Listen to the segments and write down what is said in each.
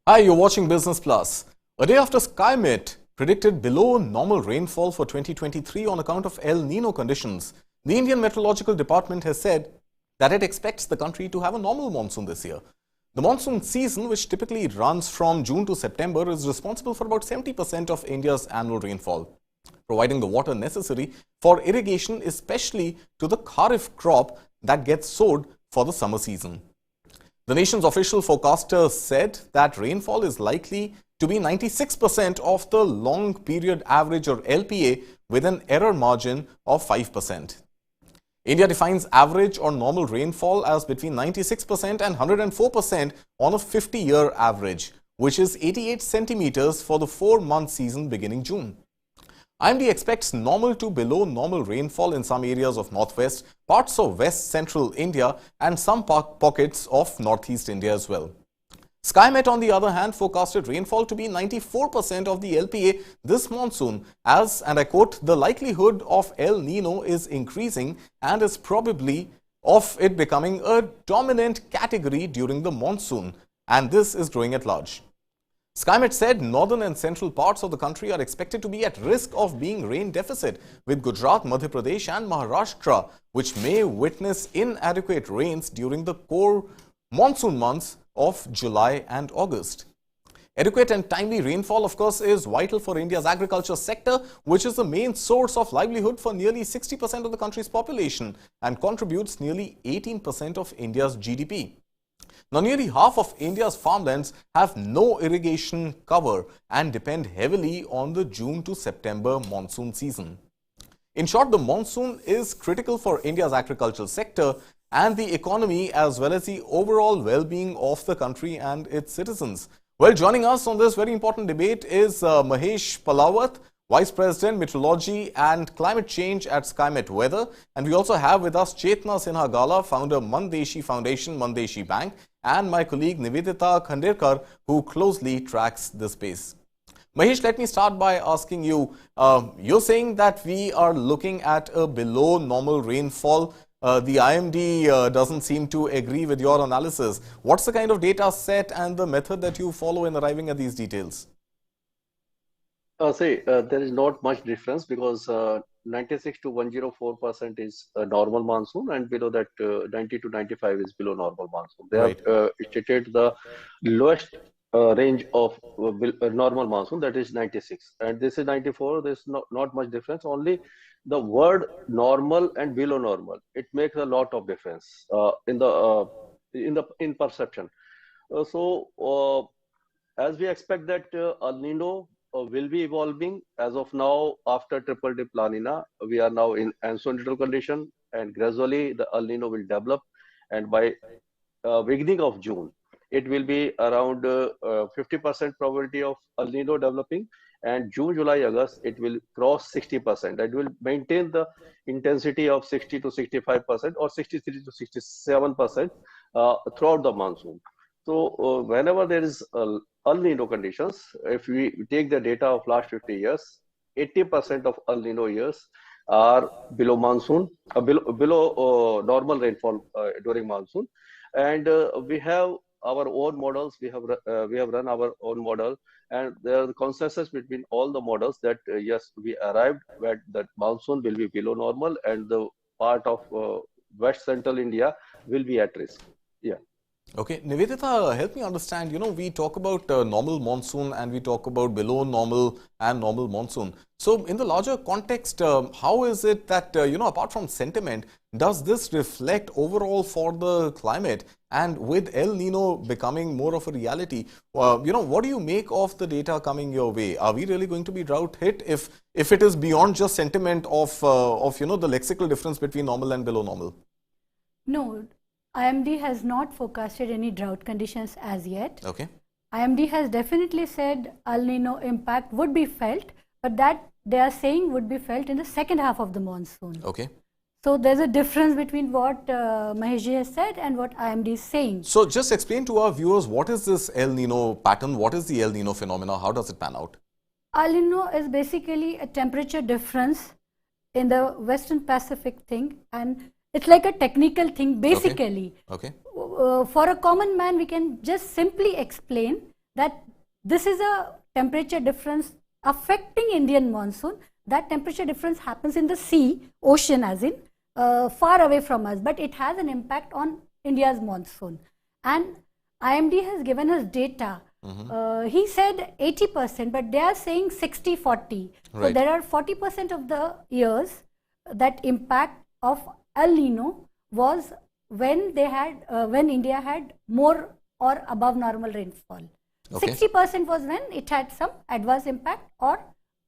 Hi, you're watching Business Plus. A day after SkyMet predicted below normal rainfall for 2023 on account of El Nino conditions, the Indian Meteorological Department has said that it expects the country to have a normal monsoon this year. The monsoon season, which typically runs from June to September, is responsible for about 70% of India's annual rainfall, providing the water necessary for irrigation, especially to the Kharif crop that gets sowed for the summer season. The nation's official forecaster said that rainfall is likely to be 96% of the long period average or LPA with an error margin of 5%. India defines average or normal rainfall as between 96% and 104% on a 50-year average, which is 88 centimeters for the 4-month season beginning June. IMD expects normal to below normal rainfall in some areas of northwest, parts of west central India and some pockets of northeast India as well. SkyMet, on the other hand, forecasted rainfall to be 94% of the LPA this monsoon as, and I quote, the likelihood of El Nino is increasing and is probably of it becoming a dominant category during the monsoon, and this is growing at large. SkyMet said northern and central parts of the country are expected to be at risk of being rain deficit, with Gujarat, Madhya Pradesh and Maharashtra, which may witness inadequate rains during the core monsoon months of July and August. Adequate and timely rainfall, of course, is vital for India's agriculture sector, which is the main source of livelihood for nearly 60% of the country's population and contributes nearly 18% of India's GDP. Now, nearly half of India's farmlands have no irrigation cover and depend heavily on the June to September monsoon season. In short, the monsoon is critical for India's agricultural sector and the economy as well as the overall well-being of the country and its citizens. Well, joining us on this very important debate is Mahesh Palawat, Vice President, Meteorology and Climate Change at SkyMet Weather. And we also have with us Chetna Sinha Gala, founder Mandeshi Foundation, Mandeshi Bank, and my colleague Nivedita Khanderkar, who closely tracks this space. Mahesh, let me start by asking you, you're saying that we are looking at a below normal rainfall. The IMD doesn't seem to agree with your analysis. What's the kind of data set and the method that you follow in arriving at these details? There is not much difference because 96 to 104% is a normal monsoon, and below that 90 to 95 is below normal monsoon. They Right. have stated the lowest range of normal monsoon, that is 96, and this is 94. There's not much difference. Only the word normal and below normal, it makes a lot of difference in perception. As we expect that El Nino will be evolving. As of now, after triple dip La Nina, we are now in ancestral condition, and gradually the El Nino will develop, and by beginning of June, it will be around 50% probability of El Nino developing, and June, July, August, it will cross 60%. It will maintain the intensity of 60 to 65% or 63 to 67% throughout the monsoon. So whenever there is El Nino conditions, if we take the data of last 50 years, 80% of El Nino years are below monsoon, below normal rainfall during monsoon. And we have our own models. We have run our own model, and there is consensus between all the models that yes, we arrived at that monsoon will be below normal, and the part of West Central India will be at risk. Yeah. Okay, Nivedita, help me understand, we talk about normal monsoon and we talk about below normal and normal monsoon. So in the larger context, how is it that, apart from sentiment, does this reflect overall for the climate? And with El Nino becoming more of a reality, what do you make of the data coming your way? Are we really going to be drought hit if it is beyond just sentiment of the lexical difference between normal and below normal? No. IMD has not forecasted any drought conditions as yet. Okay. IMD has definitely said El Nino impact would be felt, but that they are saying would be felt in the second half of the monsoon. Okay. So there's a difference between what Mahesh has said and what IMD is saying. So just explain to our viewers, what is this El Nino pattern? What is the El Nino phenomena? How does it pan out? El Nino is basically a temperature difference in the Western Pacific thing, and it's like a technical thing basically. Okay. For a common man, we can just simply explain that this is a temperature difference affecting Indian monsoon. That temperature difference happens in the sea, ocean as in, far away from us, but it has an impact on India's monsoon. And IMD has given us data. He said 80%, but they are saying 60-40. So Right. there are 40% of the years that impact of El Nino was when they had when India had more or above normal rainfall. Okay. 60% was when it had some adverse impact or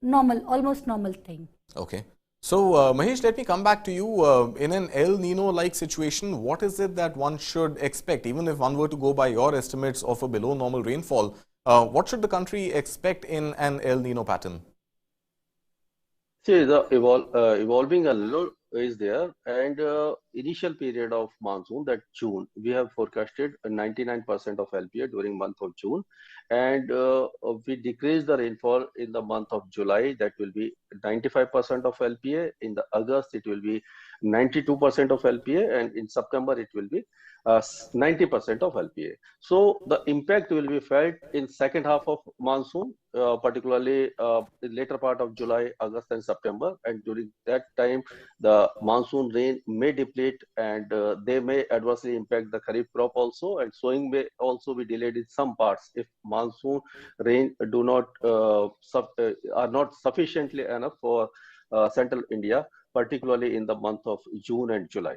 normal, almost normal thing. Okay. So, Mahesh, let me come back to you. In an El Nino-like situation, what is it that one should expect? Even if one were to go by your estimates of a below normal rainfall, what should the country expect in an El Nino pattern? See, the evolving El Nino is there, and initial period of monsoon, that June, we have forecasted a 99% of LPA during month of June, and we decrease the rainfall in the month of July. That will be 95% of LPA. In the August, it will be 92% of LPA, and in September, it will be 90% of LPA. So the impact will be felt in second half of monsoon, particularly in later part of July, August, and September. And during that time, the monsoon rain may deplete, and they may adversely impact the Kharif crop also. And sowing may also be delayed in some parts if monsoon rain do not are not sufficiently enough for central India, particularly in the month of June and July.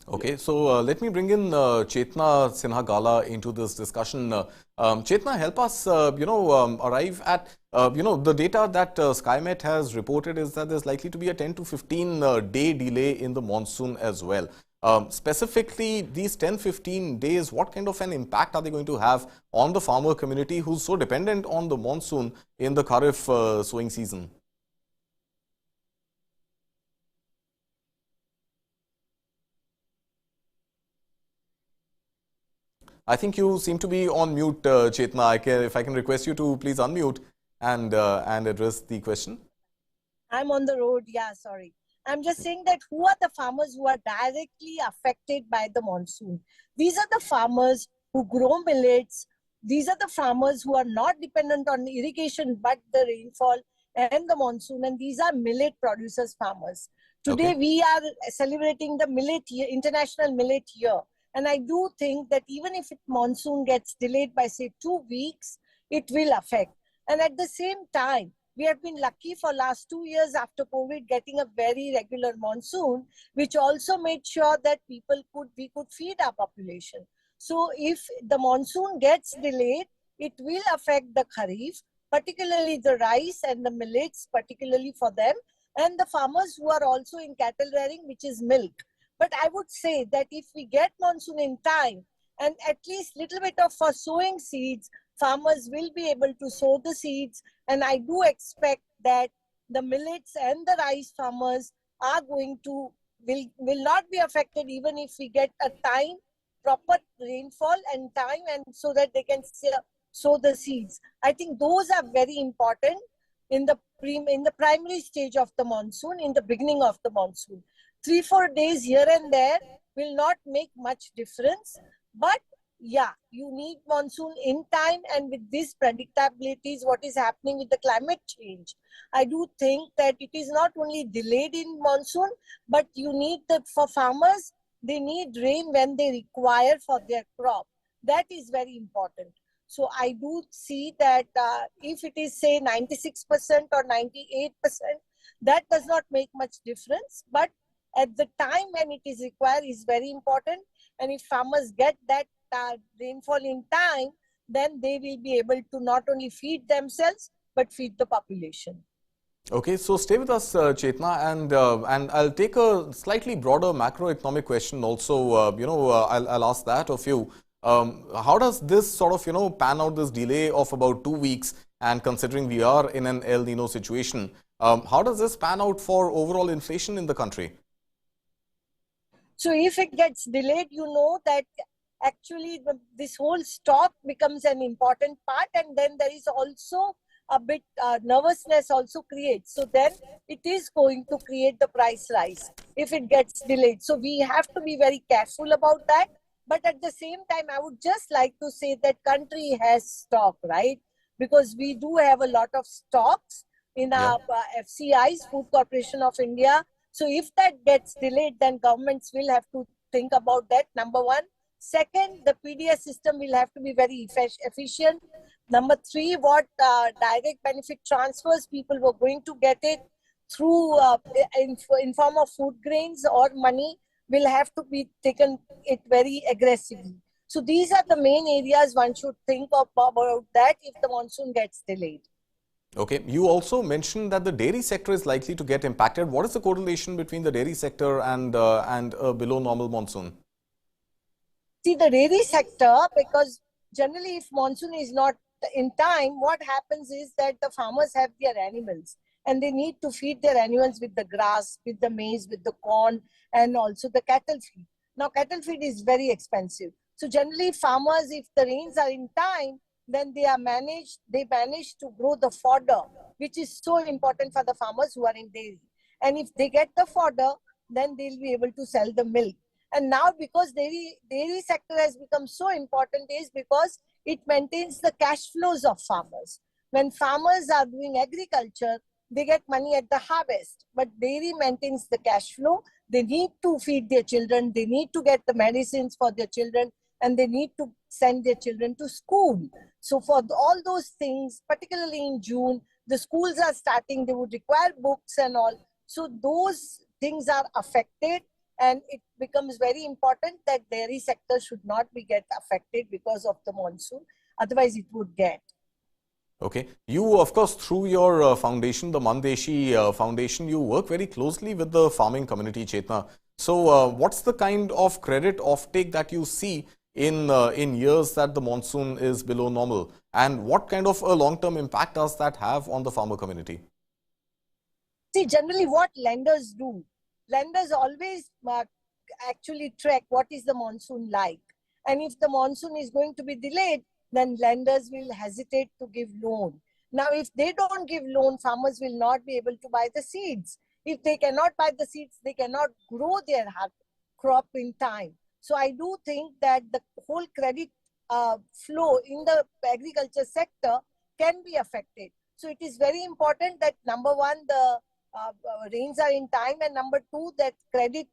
Okay, so let me bring in Chetna Sinha Gala into this discussion. Chetna, help us, arrive at, the data that SkyMet has reported is that there's likely to be a 10 to 15 day delay in the monsoon as well. Specifically, these 10-15 days, what kind of an impact are they going to have on the farmer community who's so dependent on the monsoon in the Kharif sowing season? I think you seem to be on mute, Chetna. If I can request you to please unmute and address the question. I'm on the road. Yeah, sorry. I'm just saying that who are the farmers who are directly affected by the monsoon? These are the farmers who grow millets. These are the farmers who are not dependent on irrigation but the rainfall and the monsoon. And these are millet producers, farmers. Today Okay. we are celebrating the millet year, International Millet Year. And I do think that even if monsoon gets delayed by say 2 weeks, it will affect. And at the same time, we have been lucky for last 2 years after COVID getting a very regular monsoon, which also made sure that we could feed our population. So if the monsoon gets delayed, it will affect the Kharif, particularly the rice and the millets, particularly for them, and the farmers who are also in cattle rearing, which is milk. But I would say that if we get monsoon in time and at least little bit of for sowing seeds, farmers will be able to sow the seeds. And I do expect that the millets and the rice farmers are going to, will not be affected even if we get a time, proper rainfall and time, and so that they can sow the seeds. I think those are very important in the primary stage of the monsoon, in the beginning of the monsoon. 3-4 days here and there will not make much difference. But yeah, you need monsoon in time, and with this predictability is what is happening with the climate change. I do think that it is not only delayed in monsoon, but you need that for farmers, they need rain when they require for their crop. That is very important. So I do see that if it is say 96% or 98%, that does not make much difference. But at the time when it is required is very important. And if farmers get that rainfall in time, then they will be able to not only feed themselves, but feed the population. Okay, so stay with us, Chetna, and I'll take a slightly broader macroeconomic question also. I'll ask that of you. How does this sort of, pan out, this delay of about 2 weeks, and considering we are in an El Nino situation, how does this pan out for overall inflation in the country? So if it gets delayed, you know that actually this whole stock becomes an important part, and then there is also a bit nervousness also creates. So then it is going to create the price rise if it gets delayed. So we have to be very careful about that. But at the same time, I would just like to say that country has stock, right? Because we do have a lot of stocks in Yeah. our FCIs, Food Corporation of India. So if that gets delayed, then governments will have to think about that, number one. Second, the PDS system will have to be very efficient. Number three, what direct benefit transfers people were going to get it through in form of food grains or money will have to be taken it very aggressively. So these are the main areas one should think of about that if the monsoon gets delayed. Okay. You also mentioned that the dairy sector is likely to get impacted. What is the correlation between the dairy sector and below normal monsoon? See, the dairy sector, because generally if monsoon is not in time, what happens is that the farmers have their animals and they need to feed their animals with the grass, with the maize, with the corn, and also the cattle feed. Now, cattle feed is very expensive. So generally farmers, if the rains are in time, then they manage to grow the fodder, which is so important for the farmers who are in dairy. And if they get the fodder, then they'll be able to sell the milk. And now because dairy sector has become so important is because it maintains the cash flows of farmers. When farmers are doing agriculture, they get money at the harvest, but dairy maintains the cash flow. They need to feed their children, they need to get the medicines for their children, and they need to send their children to school. So for all those things, particularly in June, the schools are starting, they would require books and all. So those things are affected, and it becomes very important that dairy sector should not be get affected because of the monsoon. Otherwise, it would get. Okay. You, of course, through your foundation, the Mandeshi Foundation, you work very closely with the farming community, Chetna. So, what's the kind of credit offtake that you see in years that the monsoon is below normal, and what kind of a long-term impact does that have on the farmer community? See, generally, what lenders do, lenders always actually track what is the monsoon like, and if the monsoon is going to be delayed, then lenders will hesitate to give loan. Now, if they don't give loan, farmers will not be able to buy the seeds. If they cannot buy the seeds, they cannot grow their crop in time. So I do think that the whole credit flow in the agriculture sector can be affected. So it is very important that number one, the rains are in time, and number two, that credit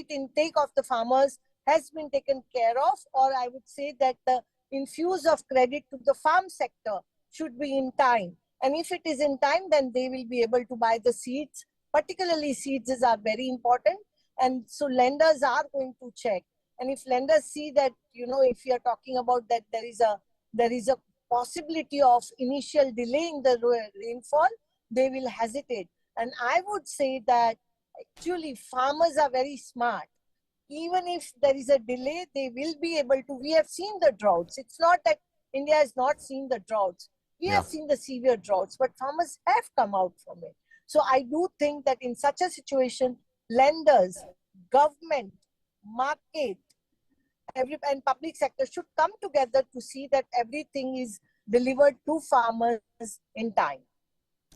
intake of the farmers has been taken care of, or I would say that the infuse of credit to the farm sector should be in time. And if it is in time, then they will be able to buy the seeds. Particularly seeds are very important. And so lenders are going to check. And if lenders see that, if you are talking about that there is a possibility of initial delay in the rainfall, they will hesitate. And I would say that actually farmers are very smart. Even if there is a delay, they will be able to. We have seen the droughts. It's not that India has not seen the droughts. We have seen the severe droughts, but farmers have come out from it. So I do think that in such a situation, lenders, government, market, and public sector should come together to see that everything is delivered to farmers in time.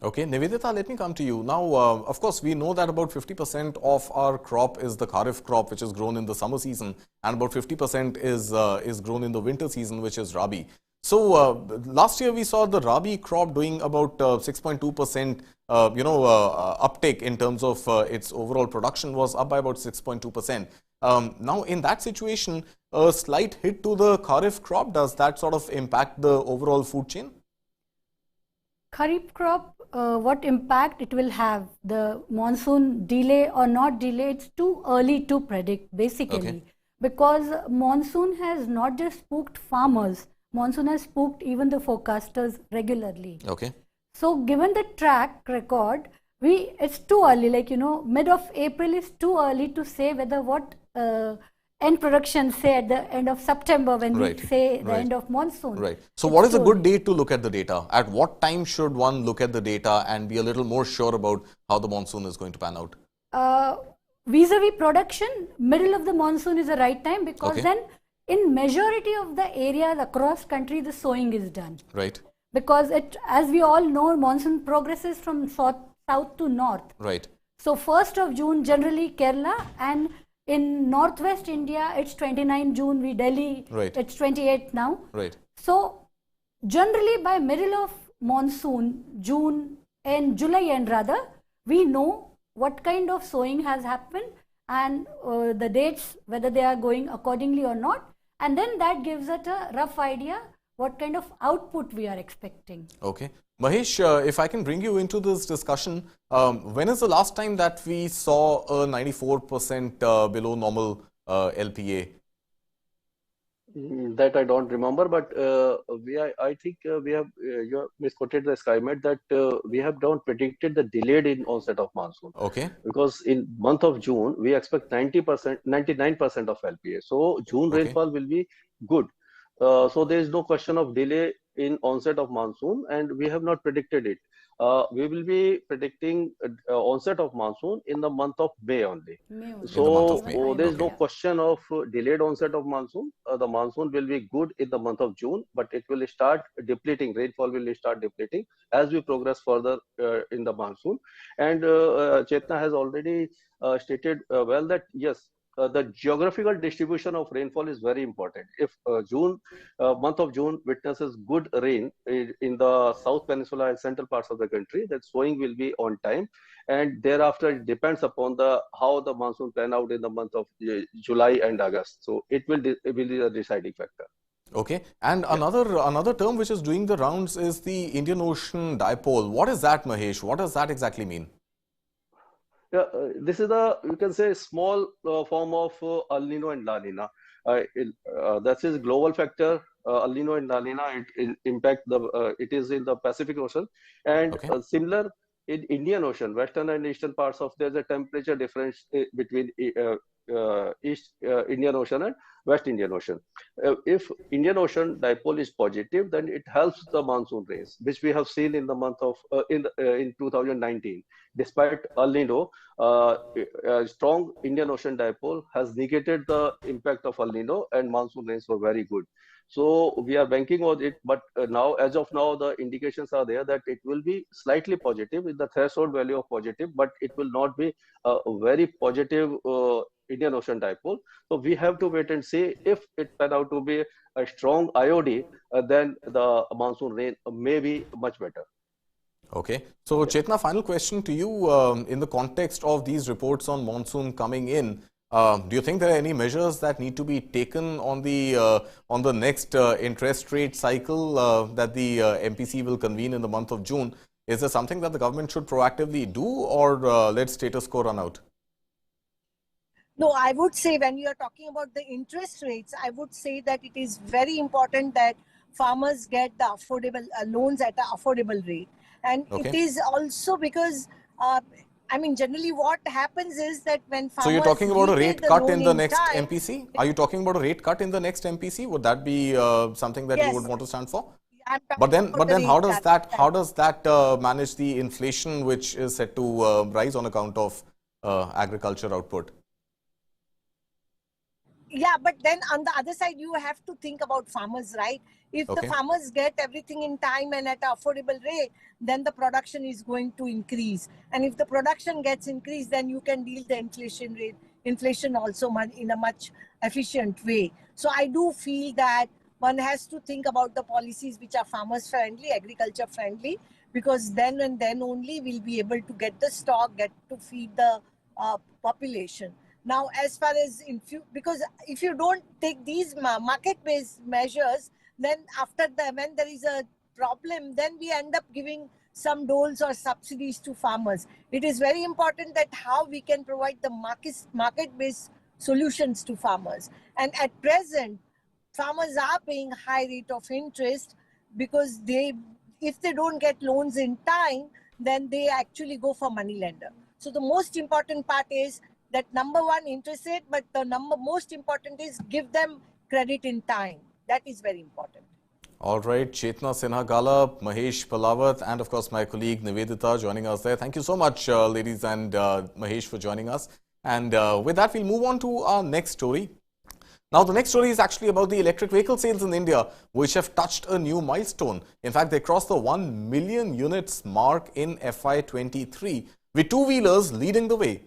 Okay, Nivedita, let me come to you. Now, of course, we know that about 50% of our crop is the Kharif crop, which is grown in the summer season, and about 50% is grown in the winter season, which is Rabi. So, last year we saw the Rabi crop doing about 6.2%, uptake in terms of its overall production was up by about 6.2%. Now, in that situation, a slight hit to the Kharif crop, does that sort of impact the overall food chain? Kharif crop, what impact it will have, the monsoon delay or not delay, it's too early to predict basically. Because monsoon has not just spooked farmers, monsoon has spooked even the forecasters regularly. Okay. So given the track record, it's too early, mid of April is too early to say whether what end production, say at the end of September when we say the end of monsoon. Right. So what is a good date to look at the data? At what time should one look at the data and be a little more sure about how the monsoon is going to pan out? Vis-a-vis production, middle of the monsoon is the right time, because then in majority of the areas across country, the sowing is done. Right. Because as we all know, monsoon progresses from south to north. Right. So 1st of June, generally Kerala, and In northwest India, it's 29 June. Delhi, Right. it's 28 now. Right. So generally by middle of monsoon, June and July end rather, we know what kind of sowing has happened and the dates, whether they are going accordingly or not. And then that gives us a rough idea what kind of output we are expecting. Okay. Mahesh, if I can bring you into this discussion, when is the last time that we saw a 94% below normal LPA? That I don't remember, but I think we have you have misquoted the SkyMet that we have not predicted the delayed in onset of monsoon. Okay. Because in month of June we expect 90%, 99% of LPA. So June Okay. rainfall will be good. So there is no question of delay in onset of monsoon, and we have not predicted it. We will be predicting onset of monsoon in the month of May only. May only. In the month of So May. there is no Okay. question of delayed onset of monsoon. The monsoon will be good in the month of June, but it will start depleting. Rainfall will start depleting as we progress further in the monsoon. And Chetna has already stated well that yes, the geographical distribution of rainfall is very important. If month of June witnesses good rain in the South Peninsula and central parts of the country, that sowing will be on time. And thereafter it depends upon how the monsoon plan out in the month of July and August. So it will be the deciding factor. Okay. And another term which is doing the rounds is the Indian Ocean dipole. What is that, Mahesh? What does that exactly mean? Yeah, this is you can say small form of El Nino and La Nina. That is global factor. El Nino and La Nina, it impact it is in the Pacific Ocean, and Okay. similar in Indian Ocean, western and eastern parts of there's a temperature difference between East Indian Ocean and West Indian Ocean. If Indian Ocean dipole is positive, then it helps the monsoon rains, which we have seen in the month of in 2019. Despite El Nino, a strong Indian Ocean dipole has negated the impact of El Nino, and monsoon rains were very good. So we are banking on it, but now, as of now, the indications are there that it will be slightly positive with the threshold value of positive, but it will not be a very positive Indian Ocean dipole. So we have to wait and see. If it turn out to be a strong IOD, then the monsoon rain may be much better. Okay. So, Chetna, final question to you. In the context of these reports on monsoon coming in, do you think there are any measures that need to be taken on the next interest rate cycle that the MPC will convene in the month of June? Is there something that the government should proactively do, or let status quo run out? No, I would say when you are talking about the interest rates, I would say that it is very important that farmers get the affordable loans at an affordable rate. And Okay. it is also because, I mean, generally what happens is that when farmers... So you're talking about a rate cut in the next time, MPC? Are you talking about a rate cut in the next MPC? Would that be something that Yes. you would want to stand for? But then how does that manage the inflation which is set to rise on account of agriculture output? Yeah, but then on the other side, you have to think about farmers, right? If Okay. the farmers get everything in time and at an affordable rate, then the production is going to increase. And if the production gets increased, then you can deal the inflation also in a much efficient way. So I do feel that one has to think about the policies which are farmers friendly, agriculture friendly, because then and then only we'll be able to get the stock, get to feed the population. Now, as far as because if you don't take these market-based measures, then when there is a problem, then we end up giving some doles or subsidies to farmers. It is very important that how we can provide the market-based solutions to farmers. And at present, farmers are paying high rate of interest because if they don't get loans in time, then they actually go for money lender. So the most important part is that number one, interest rate, but the most important is give them credit in time. That is very important. All right, Chetna Sinha Galap, Mahesh Palawat, and of course my colleague Nivedita joining us there. Thank you so much, ladies and Mahesh, for joining us. And with that, we'll move on to our next story. Now, the next story is actually about the electric vehicle sales in India, which have touched a new milestone. In fact, they crossed the 1 million units mark in FY23, with two-wheelers leading the way.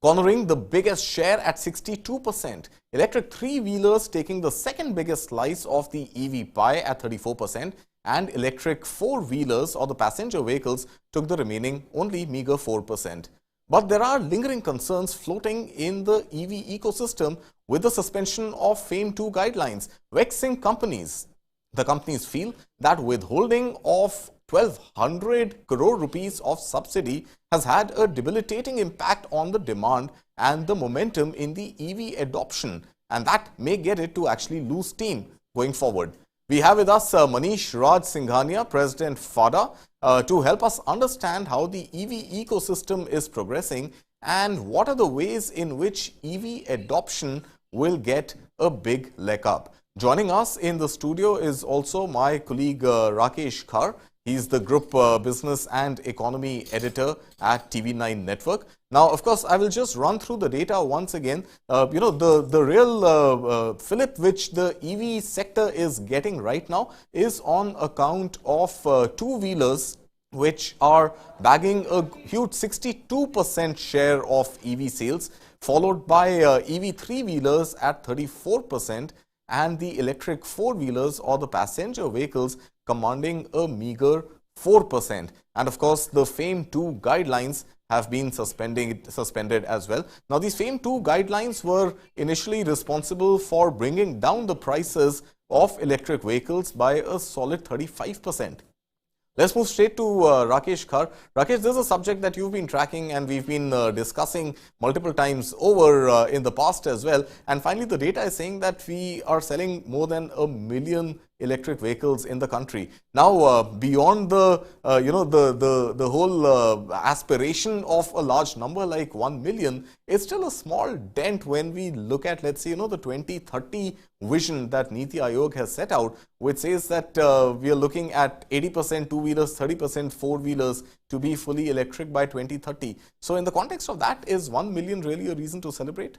cornering the biggest share at 62%. Electric three-wheelers taking the second biggest slice of the EV pie at 34%, and electric four-wheelers or the passenger vehicles took the remaining only meager 4%. But there are lingering concerns floating in the EV ecosystem with the suspension of FAME 2 guidelines, vexing companies. The companies feel that withholding of 1,200 crore rupees of subsidy has had a debilitating impact on the demand and the momentum in the EV adoption, and that may get it to actually lose steam going forward. We have with us Manish Raj Singhania, President FADA, to help us understand how the EV ecosystem is progressing and what are the ways in which EV adoption will get a big leg up. Joining us in the studio is also my colleague Rakesh Khar. He's the Group Business and Economy Editor at TV9 Network. Now, of course, I will just run through the data once again. The real fillip which the EV sector is getting right now is on account of two-wheelers, which are bagging a huge 62% share of EV sales, followed by EV three-wheelers at 34%, and the electric four-wheelers or the passenger vehicles commanding a meager 4%. And of course, the FAME 2 guidelines have been suspended as well. Now, these FAME 2 guidelines were initially responsible for bringing down the prices of electric vehicles by a solid 35%. Let's move straight to Rakesh Khar. Rakesh, this is a subject that you've been tracking and we've been discussing multiple times over in the past as well. And finally, the data is saying that we are selling more than 1 million electric vehicles in the country. Now, beyond the the whole aspiration of a large number like 1 million, it's still a small dent when we look at, let's say, the 2030 vision that Niti Aayog has set out, which says that we are looking at 80% two-wheelers, 30% four-wheelers to be fully electric by 2030. So in the context of that, is 1 million really a reason to celebrate?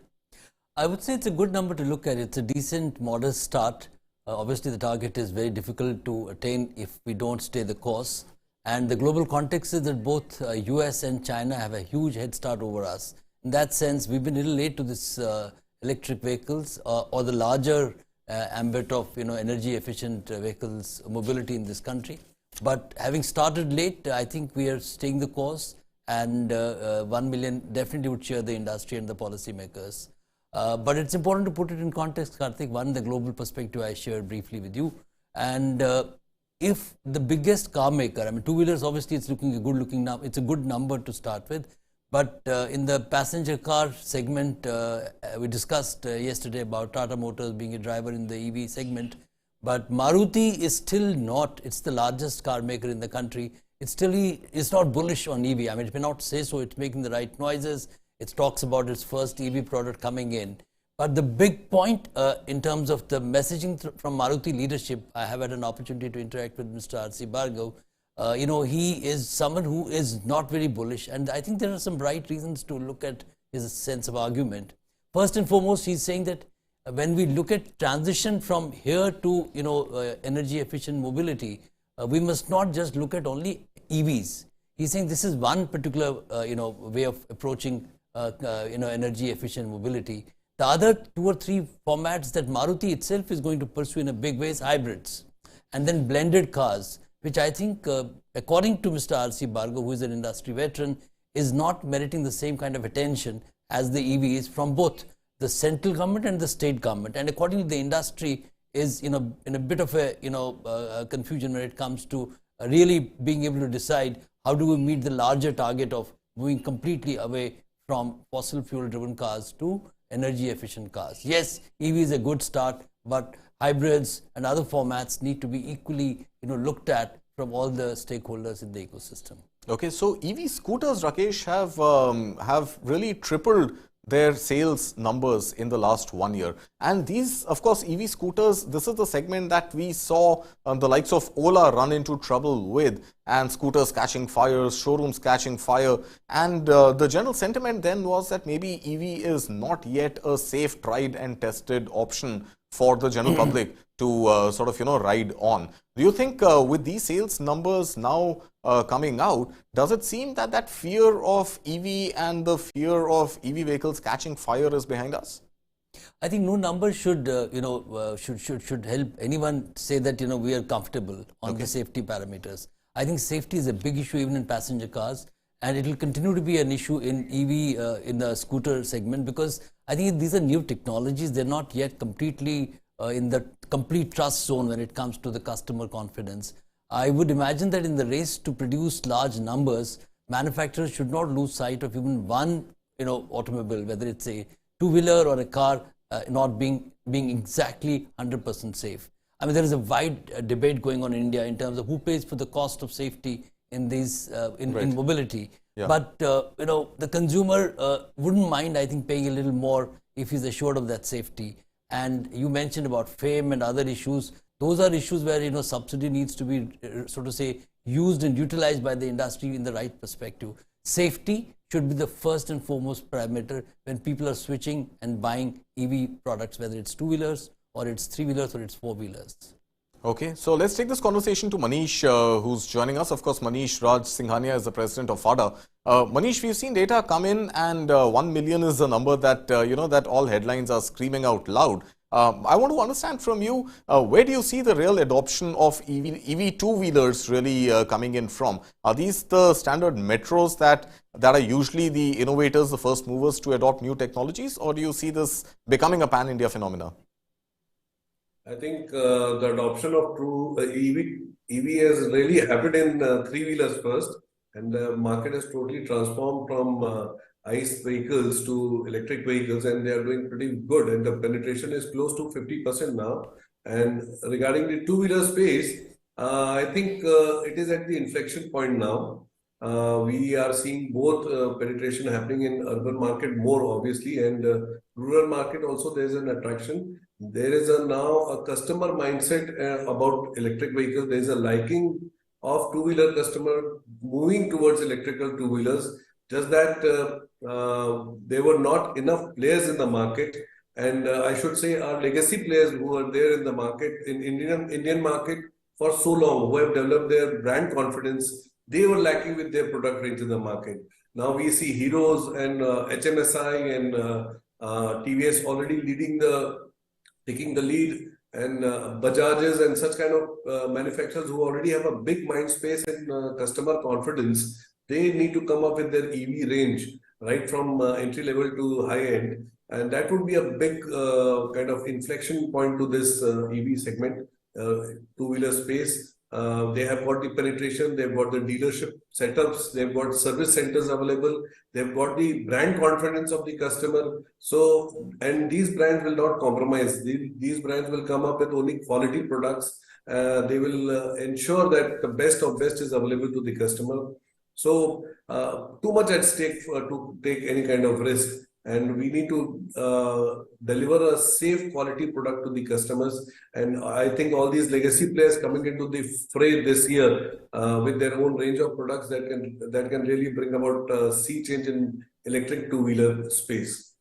I would say it's a good number to look at. It's a decent, modest start. Obviously, the target is very difficult to attain if we don't stay the course. And the global context is that both US and China have a huge head start over us. In that sense, we've been a little late to this electric vehicles or the larger ambit of energy efficient vehicles mobility in this country. But having started late, I think we are staying the course, and 1 million definitely would cheer the industry and the policymakers. But it's important to put it in context, Kartik. One, the global perspective I shared briefly with you. And if the biggest car maker, I mean, two-wheelers, obviously it's looking a good looking now. It's a good number to start with. But in the passenger car segment, we discussed yesterday about Tata Motors being a driver in the EV segment. But Maruti is still not, it's the largest car maker in the country. It's not bullish on EV. I mean, it may not say so, it's making the right noises. It talks about its first EV product coming in. But the big point in terms of the messaging from Maruti leadership, I have had an opportunity to interact with Mr. R.C. Bhargav. He is someone who is not very bullish. And I think there are some bright reasons to look at his sense of argument. First and foremost, he's saying that when we look at transition from here to, energy efficient mobility, we must not just look at only EVs. He's saying this is one particular, way of approaching energy efficient mobility. The other 2 or 3 formats that Maruti itself is going to pursue in a big way is hybrids and then blended cars, which I think, according to Mr. R.C. Bhargav, who is an industry veteran, is not meriting the same kind of attention as the EVs from both the central government and the state government. And according to the industry, is in a bit of a confusion when it comes to really being able to decide how do we meet the larger target of moving completely away from fossil fuel driven cars to energy efficient cars. Yes, EV is a good start, but hybrids and other formats need to be equally looked at from all the stakeholders in the ecosystem. Okay, so EV scooters, Rakesh, have really tripled their sales numbers in the last 1 year. And these, of course, EV scooters, this is the segment that we saw the likes of Ola run into trouble with, and scooters catching fires, showrooms catching fire. And the general sentiment then was that maybe EV is not yet a safe, tried and tested option for the general public to sort of, ride on. Do you think with these sales numbers now coming out, does it seem that that fear of EV and the fear of EV vehicles catching fire is behind us? I think no number should, should help anyone say that, we are comfortable on the safety parameters. I think safety is a big issue even in passenger cars, and it will continue to be an issue in EV, in the scooter segment, because I think these are new technologies. They're not yet completely in the complete trust zone when it comes to the customer confidence. I would imagine that in the race to produce large numbers, manufacturers should not lose sight of even one, automobile, whether it's a two-wheeler or a car, not being exactly 100% safe. I mean, there is a wide debate going on in India in terms of who pays for the cost of safety in these in mobility. Yeah. But the consumer wouldn't mind, I think, paying a little more if he's assured of that safety. And you mentioned about FAME and other issues. Those are issues where subsidy needs to be, so to say, used and utilized by the industry in the right perspective. Safety should be the first and foremost parameter when people are switching and buying EV products, whether it's two-wheelers or it's three-wheelers or it's four-wheelers. Okay, so let's take this conversation to Manish, who's joining us. Of course, Manish Raj Singhania is the president of FADA. Manish, we've seen data come in, and 1 million is the number that, that all headlines are screaming out loud. I want to understand from you, where do you see the real adoption of EV two-wheelers really coming in from? Are these the standard metros that are usually the innovators, the first movers to adopt new technologies, or do you see this becoming a pan-India phenomena? I think the adoption of true EV has really happened in three-wheelers first, and the market has totally transformed from ICE vehicles to electric vehicles, and they are doing pretty good, and the penetration is close to 50% now. And regarding the two-wheeler space, I think it is at the inflection point now. We are seeing both penetration happening in urban market more obviously, and rural market also there is an attraction. There is now a customer mindset about electric vehicles. There is a liking of two-wheeler customer moving towards electrical two-wheelers. Just that there were not enough players in the market, and I should say our legacy players who are there in the market, in Indian market for so long, who have developed their brand confidence, they were lacking with their product range in the market. Now we see Heroes and HMSI and TVS already taking the lead, and Bajajes and such kind of manufacturers who already have a big mind space and customer confidence. They need to come up with their EV range, right from entry level to high end, and that would be a big kind of inflection point to this EV segment, two-wheeler space. They have got the penetration, they've got the dealership setups, they've got service centers available, they've got the brand confidence of the customer. So, and these brands will not compromise. These brands will come up with only quality products. They will ensure that the best of best is available to the customer. So, too much at stake to take any kind of risk. And we need to deliver a safe quality product to the customers. And I think all these legacy players coming into the fray this year with their own range of products that can really bring about a sea change in electric two-wheeler space.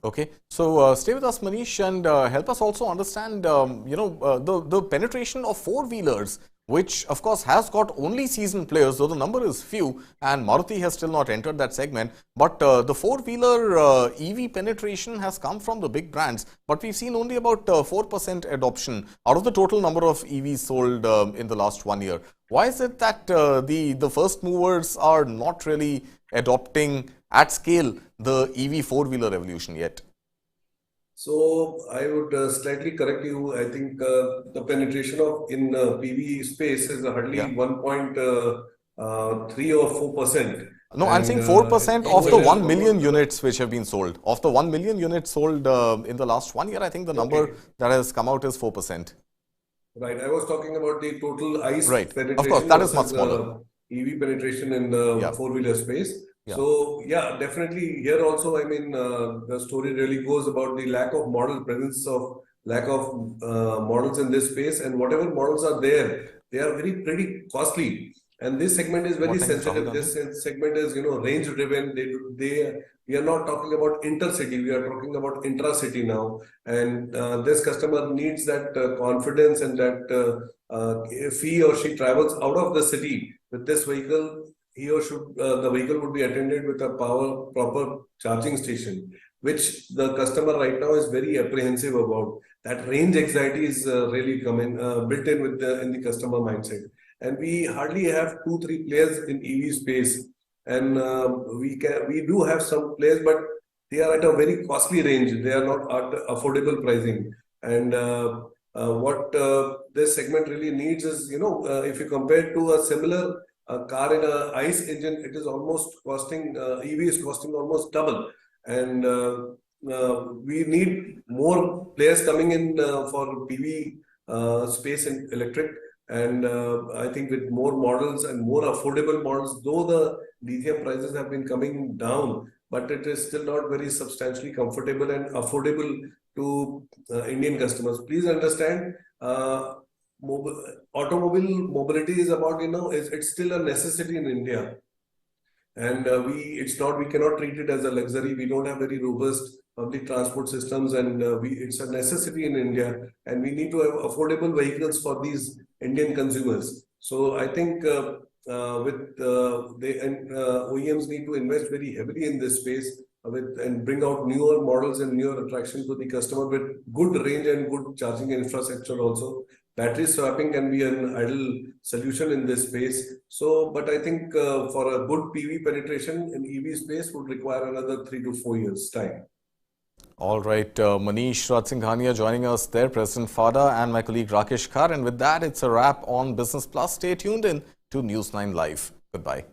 Okay, so stay with us, Manish, and help us also understand, the penetration of four-wheelers, which of course has got only seasoned players, though the number is few, and Maruti has still not entered that segment. But the four-wheeler EV penetration has come from the big brands, but we've seen only about 4% adoption out of the total number of EVs sold in the last 1 year. Why is it that the first movers are not really adopting at scale the EV four-wheeler revolution yet? So I would slightly correct you. I think the penetration in PV space is hardly 1.3 or 4%. No, I'm saying 4% of the 1 million units which have been sold. Of the 1 million units sold in the last 1 year, I think the number that has come out is 4%. Right. I was talking about the total ICE penetration. Of course, that is much smaller. EV penetration in the four-wheeler space. Yeah. So, yeah, definitely here also, I mean, the story really goes about the lack of model presence, of lack of models in this space, and whatever models are there, they are pretty costly. And this segment is very What time is sensitive. Rahul This segment is, range driven. We are not talking about intercity. We are talking about intracity now. And this customer needs that confidence, and that if he or she travels out of the city with this vehicle, he or should the vehicle would be attended with a proper charging station, which the customer right now is very apprehensive about. That range anxiety is really built in in the customer mindset. And we hardly have 2-3 players in EV space, and we do have some players, but they are at a very costly range. They are not at affordable pricing. And what this segment really needs is, if you compare to a similar car in a ICE engine, it is almost costing EV is costing almost double. And we need more players coming in for PV space and electric. And I think with more models and more affordable models, though the lithium prices have been coming down, but it is still not very substantially comfortable and affordable to Indian customers. Please understand, automobile mobility is about, it's still a necessity in India. And we cannot treat it as a luxury. We don't have very robust public transport systems, and it's a necessity in India, and we need to have affordable vehicles for these Indian consumers. So I think OEMs need to invest very heavily in this space and bring out newer models and newer attractions to the customer with good range and good charging infrastructure also. Battery swapping can be an ideal solution in this space. So, but I think for a good PV penetration in EV space would require another 3 to 4 years time. All right, Manish Ratsinghania joining us there, President FADA, and my colleague Rakesh Khar. And with that, it's a wrap on Business Plus. Stay tuned in to News 9 Live. Goodbye.